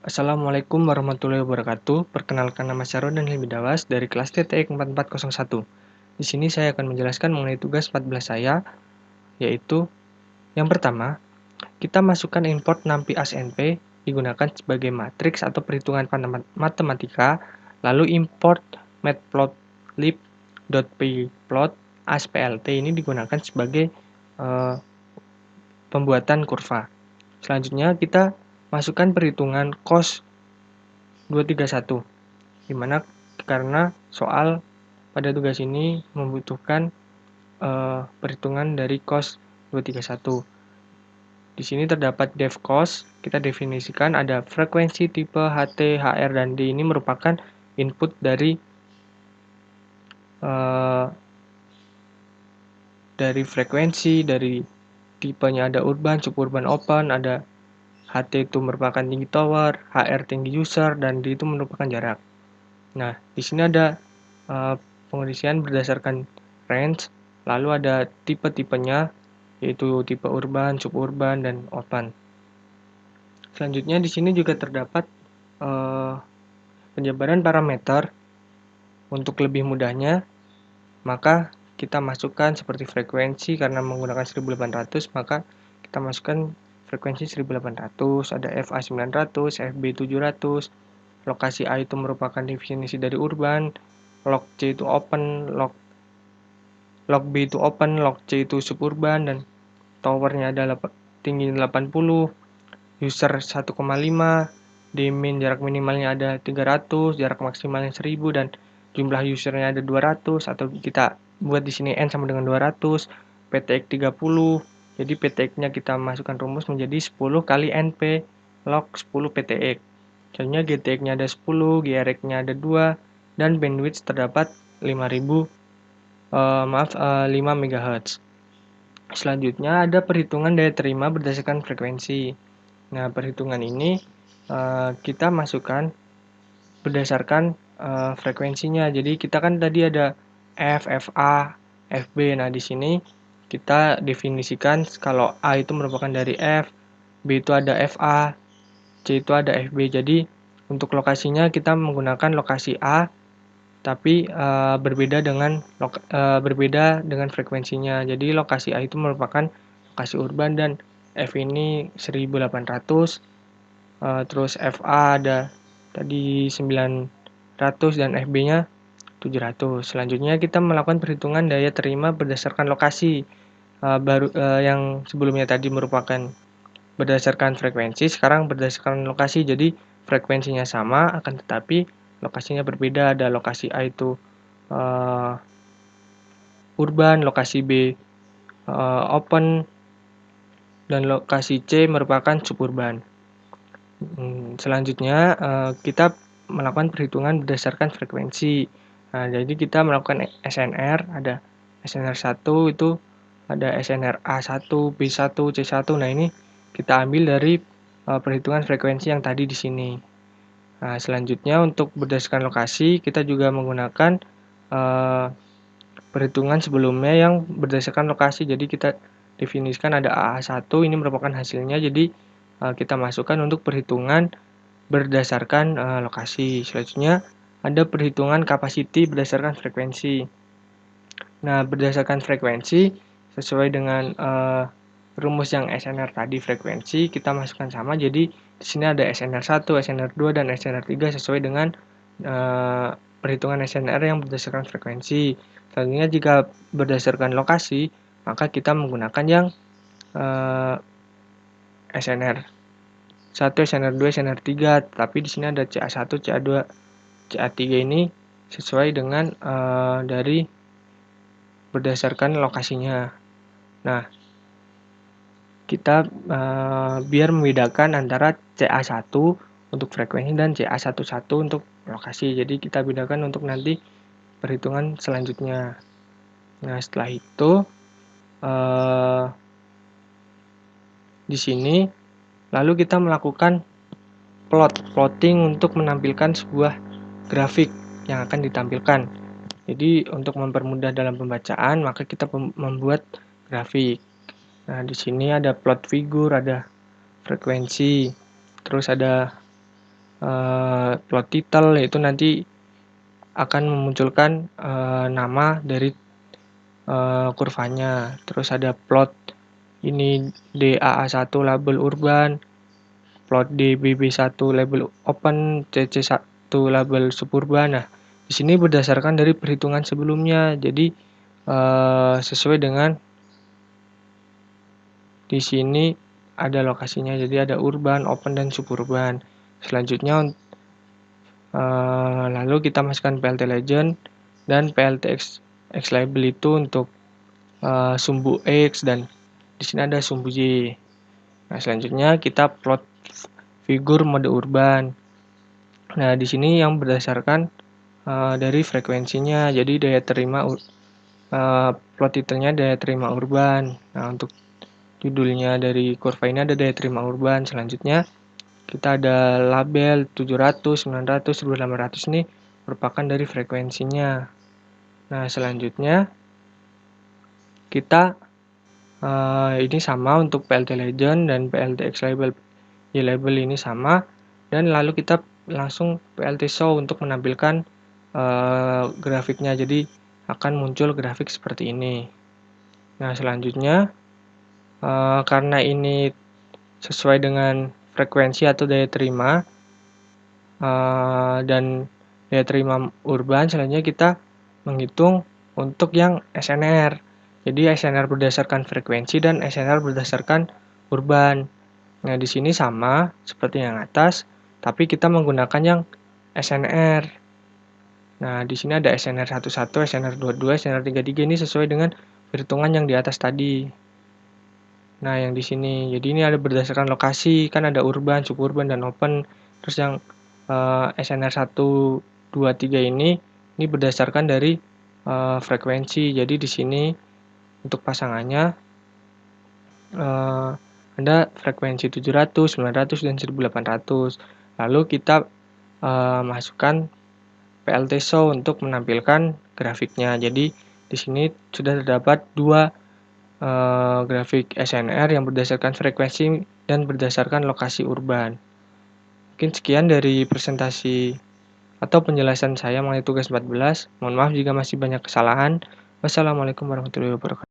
Assalamualaikum warahmatullahi wabarakatuh. Perkenalkan nama Syarudin Himidawas dari kelas TTX 4401. Di sini saya akan menjelaskan mengenai tugas 14 saya, yaitu yang pertama, kita masukkan import NumPy ASNP digunakan sebagai matriks atau perhitungan matematika, lalu import matplotlib.pyplot ASPLT ini digunakan sebagai pembuatan kurva. Selanjutnya kita masukkan perhitungan cos 231, dimana karena soal pada tugas ini membutuhkan perhitungan dari cos 231. Di sini terdapat def cos, kita definisikan ada frekuensi tipe HT, HR, dan D ini merupakan input dari frekuensi, dari tipenya ada urban, suburban, open, ada HT itu merupakan tinggi tower, HR tinggi user, dan D itu merupakan jarak. Nah, di sini ada pengisian berdasarkan range, lalu ada tipe-tipenya, yaitu tipe urban, suburban, dan open. Selanjutnya di sini juga terdapat penjabaran parameter. Untuk lebih mudahnya, maka kita masukkan seperti frekuensi karena menggunakan 1800, maka kita masukkan frekuensi 1800, ada FA 900, FB 700, lokasi A itu merupakan definisi dari urban, log C itu open, log B itu open, log C itu suburban, dan towernya ada tinggi 80, user 1,5, dmin jarak minimalnya ada 300, jarak maksimalnya 1000, dan jumlah usernya ada 200, atau kita buat di sini n sama dengan 200, PTX 30. Jadi PTX-nya kita masukkan rumus menjadi 10 kali NP log 10 PTX. Contohnya GTX-nya ada 10, GRX-nya ada 2, dan bandwidth terdapat 5 MHz. Selanjutnya ada perhitungan daya terima berdasarkan frekuensi. Nah, perhitungan ini kita masukkan berdasarkan frekuensinya. Jadi kita kan tadi ada F, FA, FB. Nah, di sini kita definisikan kalau A itu merupakan dari F, B itu ada FA, C itu ada FB. Jadi untuk lokasinya kita menggunakan lokasi A, tapi berbeda dengan frekuensinya. Jadi lokasi A itu merupakan lokasi urban dan F ini 1800, terus FA ada tadi 900 dan FB-nya 700. Selanjutnya kita melakukan perhitungan daya terima berdasarkan lokasi. Yang sebelumnya tadi merupakan berdasarkan frekuensi, sekarang berdasarkan lokasi. Jadi frekuensinya sama, akan tetapi lokasinya berbeda. Ada lokasi A itu urban, lokasi B open, dan lokasi C merupakan suburban. Selanjutnya kita melakukan perhitungan berdasarkan frekuensi. Nah, jadi kita melakukan SNR, ada SNR 1 itu ada SNR A1, B1, C1. Nah, ini kita ambil dari perhitungan frekuensi yang tadi di sini. Nah, selanjutnya untuk berdasarkan lokasi, kita juga menggunakan perhitungan sebelumnya yang berdasarkan lokasi. Jadi kita definisikan ada AA1, ini merupakan hasilnya. Jadi kita masukkan untuk perhitungan berdasarkan lokasi. Selanjutnya ada perhitungan capacity berdasarkan frekuensi. Nah, berdasarkan frekuensi sesuai dengan rumus yang SNR tadi frekuensi kita masukkan sama. Jadi di sini ada SNR 1, SNR 2, dan SNR 3 sesuai dengan perhitungan SNR yang berdasarkan frekuensi. Selanjutnya jika berdasarkan lokasi, maka kita menggunakan yang SNR 1, SNR 2, SNR 3, tapi di sini ada CA1, CA2, CA3 ini sesuai dengan dari berdasarkan lokasinya. Nah, kita biar membedakan antara CA1 untuk frekuensi dan CA11 untuk lokasi. Jadi kita bedakan untuk nanti perhitungan selanjutnya. Nah, setelah itu di sini lalu kita melakukan plotting untuk menampilkan sebuah grafik yang akan ditampilkan. Jadi untuk mempermudah dalam pembacaan, maka kita membuat grafik. Nah, di sini ada plot figur, ada frekuensi, terus ada plot title, yaitu nanti akan memunculkan nama dari kurvanya. Terus ada plot ini DAA1 label urban, plot DBB1 label open, CC1 label suburban. Nah, di sini berdasarkan dari perhitungan sebelumnya. Jadi sesuai dengan di sini ada lokasinya. Jadi ada urban, open, dan suburban. Selanjutnya lalu kita masukkan PLT legend dan PLT X label itu untuk sumbu X, dan di sini ada sumbu Y. Nah, selanjutnya kita plot figur mode urban. Nah, di sini yang berdasarkan dari frekuensinya. Jadi daya terima plot titelnya daya terima urban. Nah, untuk judulnya dari kurva ini ada daya terima urban. Selanjutnya kita ada label 700, 900, 1800 ini merupakan dari frekuensinya. Nah, selanjutnya kita ini sama untuk PLT legend dan PLT X label. Y label ini sama, dan lalu kita langsung PLT show untuk menampilkan grafiknya. Jadi akan muncul grafik seperti ini. Nah, selanjutnya karena ini sesuai dengan frekuensi atau daya terima dan daya terima urban, selanjutnya kita menghitung untuk yang SNR. Jadi SNR berdasarkan frekuensi dan SNR berdasarkan urban. Nah, di sini sama seperti yang atas, tapi kita menggunakan yang SNR. Nah, di sini ada SNR 11, SNR 22, SNR 33, ini sesuai dengan perhitungan yang di atas tadi. Nah, yang di sini, jadi ini ada berdasarkan lokasi, kan ada urban, suburban, dan open. Terus yang SNR 1, 2, 3 ini berdasarkan dari frekuensi. Jadi di sini untuk pasangannya ada frekuensi 700, 900, dan 1800. Lalu kita masukkan PLT show untuk menampilkan grafiknya. Jadi di sini sudah terdapat dua grafik SNR yang berdasarkan frekuensi dan berdasarkan lokasi urban. Mungkin sekian dari presentasi atau penjelasan saya mengenai tugas 14. Mohon maaf jika masih banyak kesalahan. Wassalamualaikum warahmatullahi wabarakatuh.